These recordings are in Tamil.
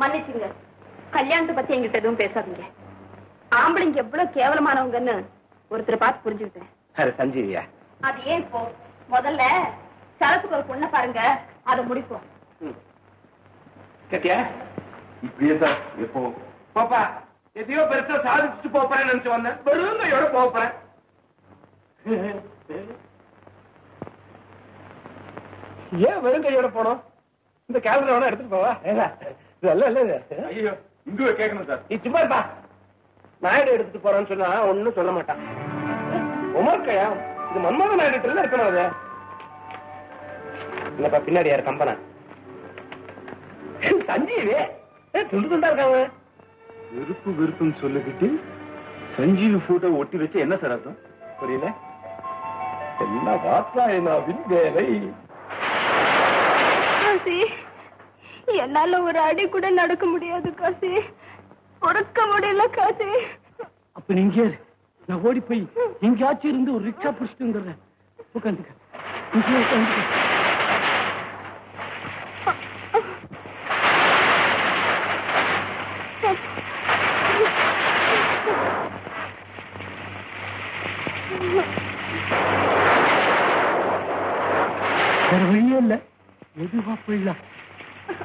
மன்னிச்சுங்க, கல்யாணத்தை பத்தி எங்கிட்ட எதுவும் பேசாதீங்க. ஆம்பளைங்க எவ்வளவு கேவலமானவங்கன்னு ஒருத்தரை பார்த்து புரிஞ்சுக்கிட்டேன். சஞ்சீவியா, அது ஏன் இப்போ? முதல்ல சரத்துக்கு ஒரு பொண்ணை பாருங்க, அதை முடிப்போம். கேட்டியா? இப்படியே சார் எப்போ பாப்பா எதையோ பெருசா சாதிச்சுட்டு போறேன்னு நினைச்சு வந்தேன். வெறுங்கையோட போறேன். ஏன் வெறுங்கையோட போனோம்? இந்த கேலண்டர் வேணா எடுத்துட்டு போவா? ஐயோ, இங்க கேட்கணும் சார். நீ சும்மா இருப்பா. நாயுடு எடுத்துட்டு போறான்னு சொன்னா ஒன்னும் சொல்ல மாட்டான். உமர்க்கையா, இது மன்மத நாயுடு இருக்கணும். அது என்னப்பா பின்னாடி யாரு கம்பனா? சஞ்சீவி துண்டு துண்டா இருக்காங்க. விருப்பு விருப்புன்னு சொல்லிக்கிட்டு சஞ்சீவி போட்டோ ஒட்டி வச்சு என்ன சார் அர்த்தம்? புரியல. என்ன வாசாயனாவின் வேலை. காசி, என்னால ஒரு அடி கூட நடக்க முடியாது காசி. உறக்க முடியல காசி. அப்ப நீங்க நான் ஓடி போய் எங்கேயாச்சும் இருந்து ஒரு ரிக்ஷா புடிச்சிட்டு வந்துடுறேன். உட்காந்துக்க. வேற வழியே இல்ல. மெதுவா போயிடலாம்.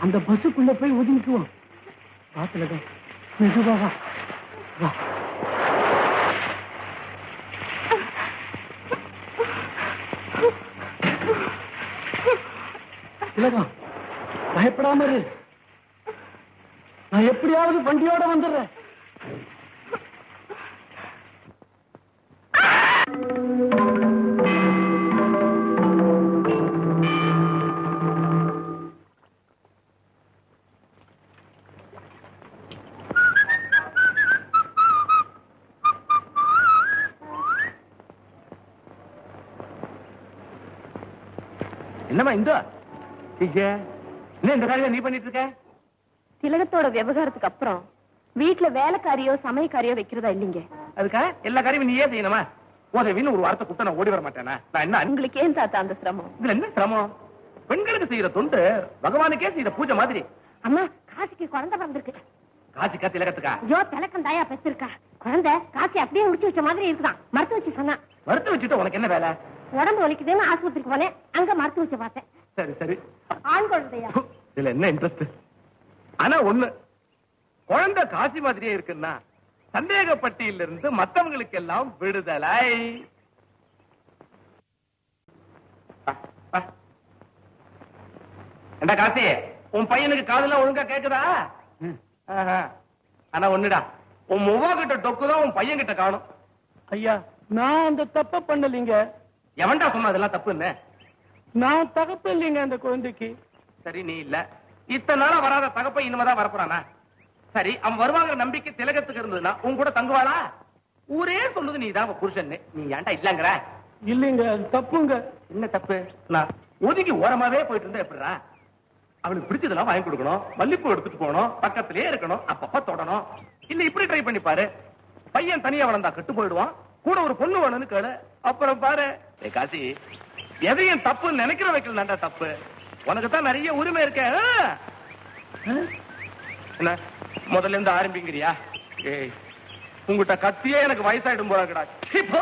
அந்த பஸ்ஸுக்குள்ள போய் ஒதுங்கிக்குவோம். பாத்துலதான் மெதுவா வா. திலகம், பயப்படாம இரு. நான் எப்படியாவது வண்டியோட வந்துடுறேன். என்னமா இந்த இந்த காரியம் நீ பண்ணிட்டு இருக்க? திலகத்தோட விவகாரத்துக்கு அப்புறம் வீட்டுல வேலைக்காரியோ சமையக்காரியோ வைக்கிறதா இல்லீங்க. அதுக்காக எல்லா காரியமும் நீயே செய்யணுமா? உதவின்னு ஒரு வார்த்தை கூட்ட நான் ஓடி வர மாட்டேனா? நான் என்ன உங்களுக்கு ஏன் தாத்தா அந்த சிரமம்? இதுல என்ன சிரமம்? பெண்களுக்கு செய்யற தொண்டு பகவானுக்கே செய்யற பூஜை மாதிரி. அம்மா, காசிக்கு குழந்தை வந்திருக்கு. காசிக்கா திலகத்துக்கா? ஐயோ, திலக்கம் தாயா பெற்றிருக்கா. குழந்தை காசி அப்படியே முடிச்சு வச்ச மாதிரி இருக்குதான். மருத்துவ வச்சு சொன்னா. மருத்துவ வச்சுட்டு உனக்கு என்ன வேலை? உடம்பு வலிக்குதுன்னு ஆஸ்பத்திரிக்கு போனேன். அங்க மருத்துவ வச்சு பார்த்தேன். சரி சரி. ஆண் குழந்தையா? இதுல என்ன இன்ட்ரெஸ்ட்? ஆனா ஒண்ணு, குழந்தை காசி மாதிரியே இருக்குன்னா சந்தேகப்பட்டியில இருந்து மத்தவங்களுக்கு எல்லாம் விடுதலை. என்ன காசி, உன் பையனுக்கு காதெல்லாம் ஒழுங்கா கேக்குதா? ஆனா ஒண்ணுடா, உன் முவா கிட்ட டொக்குதான் உன் பையன் கிட்ட காணும். ஐயா, நான் அந்த தப்ப பண்ணலீங்க. எவன்டா சொன்னா அதெல்லாம் தப்புன்னு? நான் தகப்பு இல்லைங்க அந்த குழந்தைக்கு. சரி, நீ இல்ல. இத்தனை நாளா வராத தகப்ப இனிமேதான் வரப்போறானா? சரி, அவன் வருவாங்க நம்பிக்கை திலகத்துக்கு இருந்ததுன்னா உன் கூட தங்குவாளா? ஊரே சொல்லுது நீதான் புருஷன். நீ ஏன்டா இல்லங்கிற? இல்லைங்க, அது தப்புங்க. என்ன தப்பு? நான் ஒதுங்கி ஓரமாவே போயிட்டு இருந்தா எப்படிடா? அவனுக்கு பிடிச்சதெல்லாம் வாங்கி கொடுக்கணும், மல்லிப்பூ எடுத்துட்டு போகணும், பக்கத்திலே இருக்கணும், அப்பப்ப தொடணும். இல்ல இப்படி ட்ரை பண்ணி பாரு. பையன் தனியா வளர்ந்தா கட்டு போயிடுவான். கூட ஒரு பொண்ணு வேணும்னு கேளு, அப்புறம் பாரு. காசி, எதையும் தப்பு நினைக்கிற வைக்கல தப்பு. உனக்கு தான் நிறைய உரிமை இருக்க. என்ன முதல்ல இருந்து ஆரம்பிங்கிறியா? ஏய், உங்ககிட்ட கத்தியே எனக்கு வயசாயிடும் போறாங்கடா. இப்போ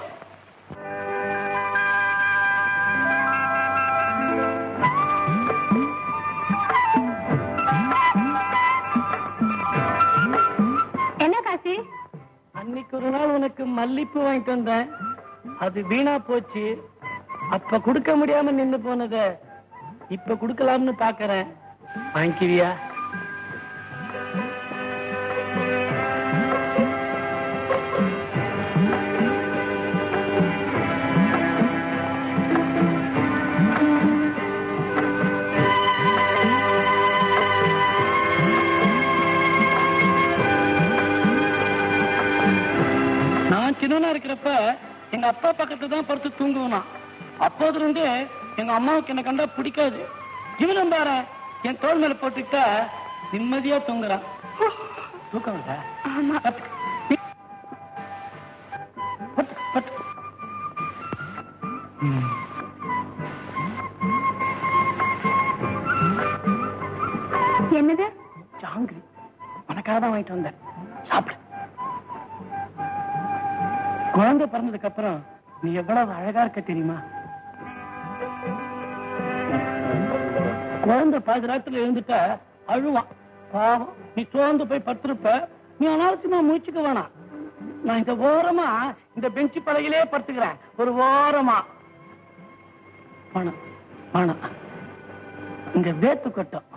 என்ன காசி? அன்னைக்கு ஒரு நாள் உனக்கு மல்லிப்பூ வாங்கிட்டு வந்தேன். அது வீணா போச்சு. அப்ப கொடுக்க முடியாம நின்னு போனத இப்ப கொடுக்கலாம்னு பாக்குறேன். வாங்கிக்கிறியா? நான் சின்னனா இருக்கிறப்ப எங்க அப்பா பக்கத்துல தான் படுத்து தூங்குவான். அப்போதுல இருந்து எங்க அம்மாவுக்கு என்ன கண்டா பிடிக்காது. இவனும் பாரு, என் தோல் மேல போட்டுக்கிட்டா நிம்மதியா தூங்குறான். தூக்கம் இல்ல? என்னது? ஜாங்கிரி. உனக்காக தான் வாங்கிட்டு வந்தேன், சாப்பிடு. குழந்தை பிறந்ததுக்கு அப்புறம் நீ எவ்வளவு அழகா இருக்க தெரியுமா? குழந்தை பாதி ராத்திரில எழுந்துட்ட அழுவான், பாவம். நீ சோர்ந்து போய் படுத்திருப்ப. நீ அனாவசியமா முயற்சிக்க வேணாம். நான் இந்த ஓரமா இந்த பெஞ்சு பலகையிலே படுத்துக்கிறேன், ஒரு ஓரமா. வேணாம் வேணாம், இங்க வேத்து கொட்டும்.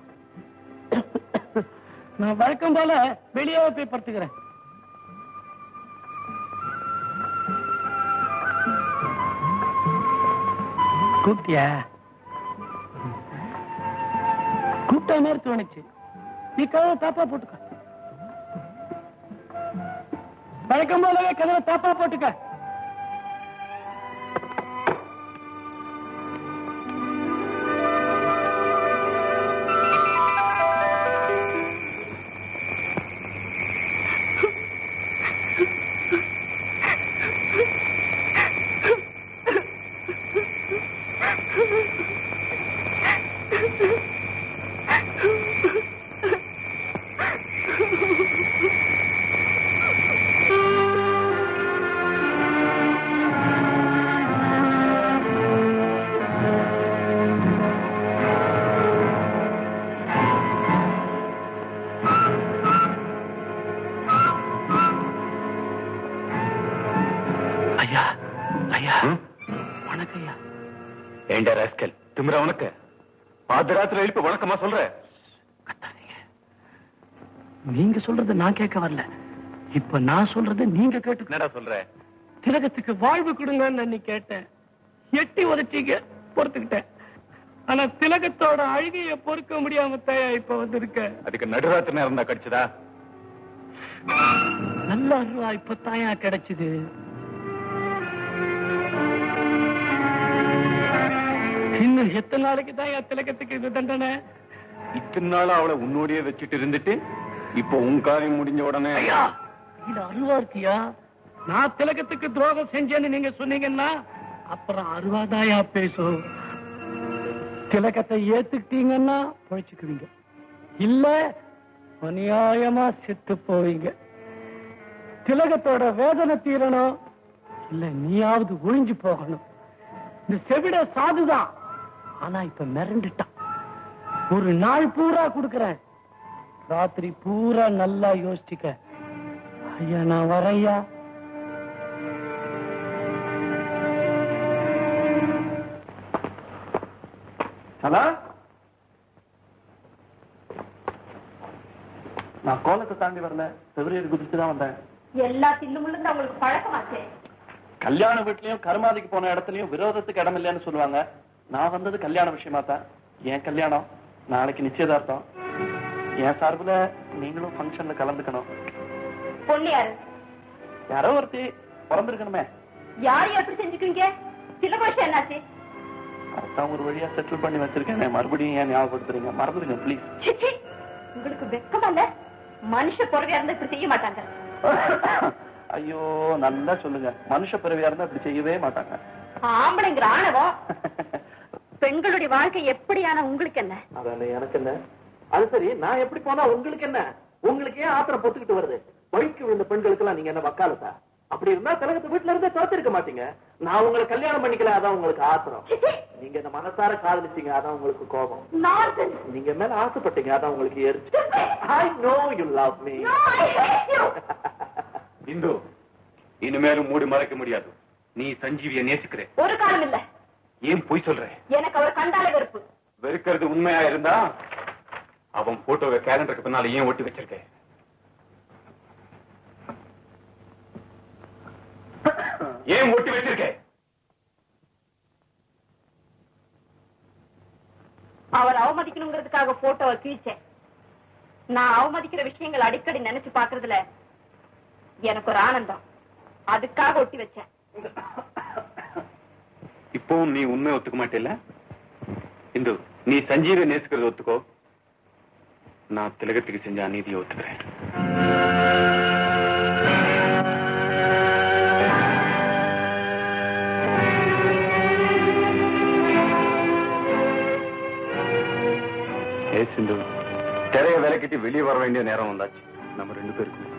நான் வழக்கம் போல வெளியே போய் படுத்துக்கிறேன். கூப்பிட்டியா? கூப்பிட்ட மாதிரி தோணுச்சு. நீ கதவை தாப்பா போட்டுக்க. வழக்கம் போலவே கதவை தாப்பா போட்டுக்க. வணக்கமா சொல்ற? நீங்க சொல்றது நான் கேட்க வரல, இப்ப நான் சொல்றது நீங்க கேட்டு. என்னடா சொல்ற? திலகத்துக்கு வாழ்வு கொடுங்கன்னு நீ கேட்டேன், எட்டி உதச்சிங்க, பொறுத்துக்கிட்டேன். ஆனா திலகத்தோட அழுகைய பொறுக்க முடியாம தயா இப்ப வந்திருக்க. அதுக்கு நடுராத்திரி நேரம் தான் கிடைச்சதா? நல்ல அருவா இப்ப தாயா கிடைச்சது. இன்னும் எத்தனை நாளைக்கு தான் என் திலகத்துக்கு இது தண்டனை? இத்தனை நாள் அவளை உன்னோடையே வச்சுட்டு இருந்துட்டு இப்போ உன் காரியம் முடிஞ்ச உடனே இது அருவா இருக்கியா? நான் திலகத்துக்கு துரோகம் செஞ்சேன்னு நீங்க சொன்னீங்கன்னா அப்புறம் அருவாதாயா பேசும். திலகத்தை ஏத்துக்கிட்டீங்கன்னா பொழைச்சுக்குவீங்க, இல்ல அநியாயமா செத்து போவீங்க. திலகத்தோட வேதனை தீரணும், இல்ல நீயாவது ஒழிஞ்சு போகணும். இந்த செவிட சாதுதான், ஆனா இப்ப மிரண்டுட்டான். ஒரு நாள் பூரா கொடுக்கறேன், ராத்திரி பூரா நல்லா யோசிச்சுக்க. ஐயா நான் வரையா. நான் கோலத்தை தாண்டி வரல, செவிலியர் குதிச்சுதான் வந்தேன். எல்லா தில்லுமுள்ளு உங்களுக்கு பழக்கமாச்சே. கல்யாண வீட்லயும் கருமாதிக்கு போன இடத்துலயும் விரோதத்துக்கு இடம் இல்லைன்னு சொல்லுவாங்க. நான் வந்தது கல்யாண விஷயமா தான். என் கல்யாணம் நாளைக்கு நிச்சயதார்த்தம். என் சார்புல நீங்களும் ஃபங்க்ஷன்ல கலந்துக்கணும். பொண்ணு யாரு? யாரோ ஒருத்தி பிறந்திருக்கணுமே. யார் எப்படி செஞ்சுக்குவீங்க? சில வருஷம் என்னாச்சு? அதான் ஒரு வழியா செட்டில் பண்ணி வச்சிருக்கேன். மறுபடியும் ஏன் ஞாபகப்படுத்துறீங்க? மறந்துடுங்க ப்ளீஸ். உங்களுக்கு வெக்கமா இல்ல? மனுஷ பிறவியா இருந்தா இப்படி செய்ய மாட்டாங்க. ஐயோ நல்லா சொல்லுங்க, மனுஷ பிறவியா இருந்தா இப்படி செய்யவே மாட்டாங்க. ஆம்பளைங்கிற ஆணவம். பெண்களுடைய வாழ்க்கை எப்படியான உங்களுக்கு என்ன? அதான எனக்கு என்ன? அது சரி, நான் எப்படி போனா உங்களுக்கு என்ன? உங்களுக்கு ஏன் ஆத்திரம் பொத்துக்கிட்டு வருது? வழிக்கு விழுந்த பெண்களுக்கு எல்லாம் நீங்க என்ன வக்காலத்தா? அப்படி இருந்தா திலகத்து வீட்டுல இருந்தே தோத்திருக்க மாட்டீங்க. நான் உங்களை கல்யாணம் பண்ணிக்கல, அதான் உங்களுக்கு ஆத்திரம். நீங்க இந்த மனசார காதலிச்சீங்க, அதான் உங்களுக்கு கோபம். நீங்க மேல ஆசைப்பட்டீங்க, அதான் உங்களுக்கு எரிச்சு. I know you love me. Hindu, இனிமேலும் மூடி மறைக்க முடியாது. நீ சஞ்சீவியை நேசிக்கிற? ஒரு காலம் இல்ல. ஏன் பொய் சொல்ற? எனக்கு அவர் கண்டாலே வெறுப்பு. வெறுக்கிறது உண்மையா இருந்தா அவன் போட்டோவை கேலண்டருக்கு பின்னால ஏன் ஒட்டி வச்சிருக்க? ஏன் ஒட்டி வச்சிருக்க? அவர் அவமதிக்கணுங்கிறதுக்காக போட்டோவை கிழிச்சேன். நான் அவமதிக்கிற விஷயங்கள் அடிக்கடி நினைச்சு பாக்குறதுல எனக்கு ஒரு ஆனந்தம், அதுக்காக ஒட்டி வச்சேன். இப்போ நீ உண்மை ஒத்துக்க மாட்டேல? இந்து, நீ சஞ்சீவை நேசிக்கிறது ஒத்துக்கோ, நான் திலகத்துக்கு செஞ்ச அநீதியை ஒத்துக்கிறேன். சிந்து, திரைய விலக்கிட்டு வெளியே வர வேண்டிய நேரம் வந்தாச்சு. நம்ம 2 பேருக்கும்